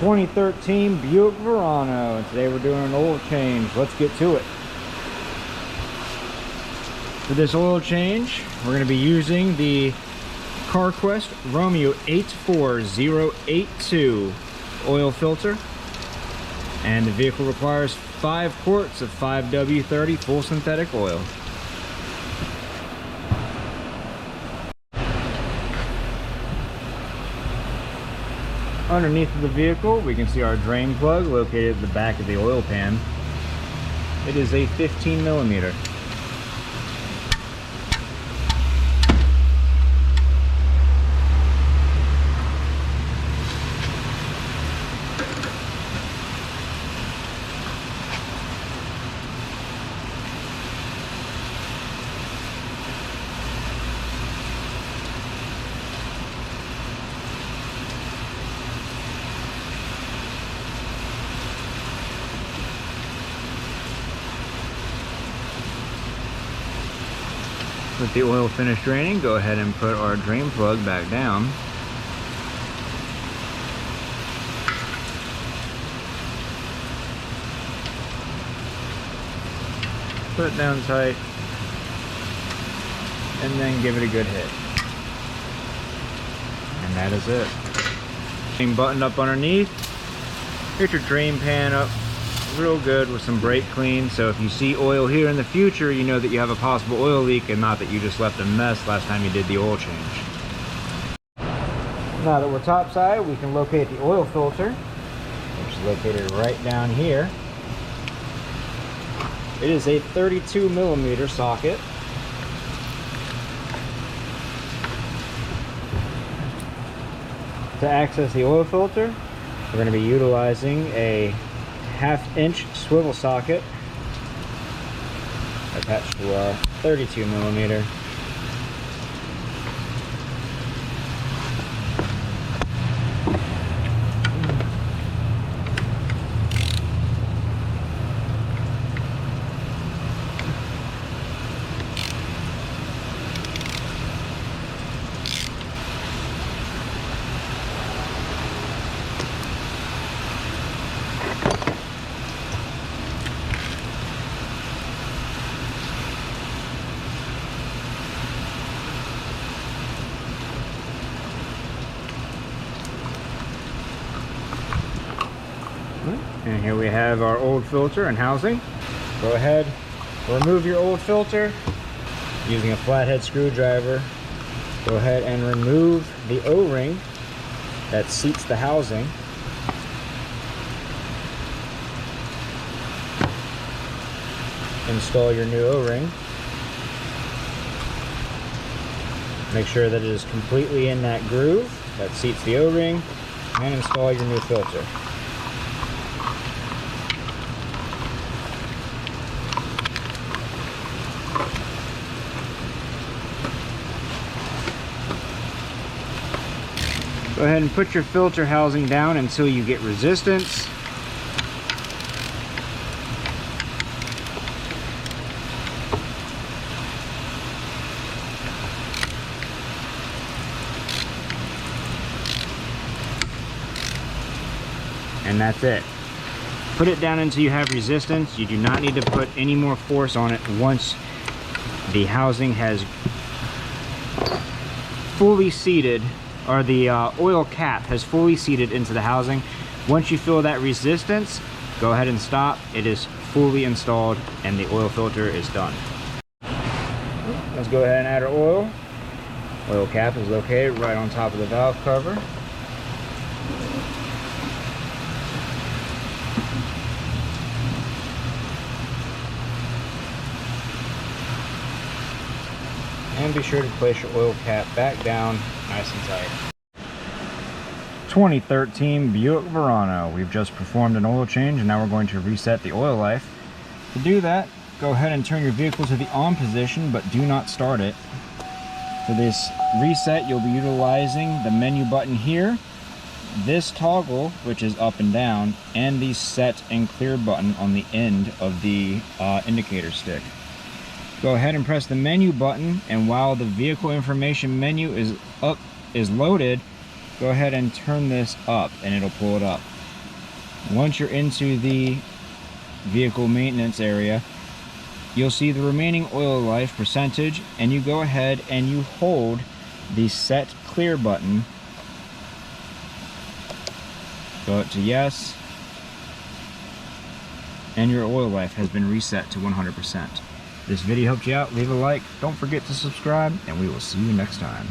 2013 Buick Verano, and today we're doing an oil change. Let's get to it. For this oil change, we're going to be using the CarQuest Romeo 84082 oil filter, and the vehicle requires 5 quarts of 5W30 full synthetic oil. Underneath of the vehicle, we can see our drain plug located at the back of the oil pan. It is a 15mm. With the oil finished draining, go ahead and put our drain plug back down. Put it down tight, and then give it a good hit. And that is it. Drain button up underneath. Get your drain pan up real good with some brake clean, so if you see oil here in the future, you know that you have a possible oil leak and not that you just left a mess last time you did the oil change. Now that we're topside, we can locate the oil filter, which is located right down here. It is a 32mm socket. To access the oil filter, we're going to be utilizing a 1/2-inch swivel socket attached to our 32mm. And here we have our old filter and housing. Go ahead, remove your old filter using a flathead screwdriver. Go ahead and remove the O-ring that seats the housing. Install your new O-ring. Make sure that it is completely in that groove that seats the O-ring, and install your new filter. Go ahead and put your filter housing down until you get resistance. And that's it. Put it down until you have resistance. You do not need to put any more force on it once the housing has fully seated, or the oil cap has fully seated into the housing. Once you feel that resistance, go ahead and stop. It is fully installed and the oil filter is done. Let's go ahead and add our oil. Oil cap is located right on top of the valve cover. And be sure to place your oil cap back down nice and tight. 2013 Buick Verano. We've just performed an oil change and now we're going to reset the oil life. To do that, go ahead and turn your vehicle to the on position, but do not start it. For this reset, you'll be utilizing the menu button here, this toggle, which is up and down, and the set and clear button on the end of the indicator stick. Go ahead and press the menu button, and while the vehicle information menu is loaded, go ahead and turn this up and it'll pull it up. Once you're into the vehicle maintenance area, you'll see the remaining oil life percentage, and you go ahead and you hold the set clear button. Go to yes, and your oil life has been reset to 100%. This video helped you out, leave a like, don't forget to subscribe, and we will see you next time.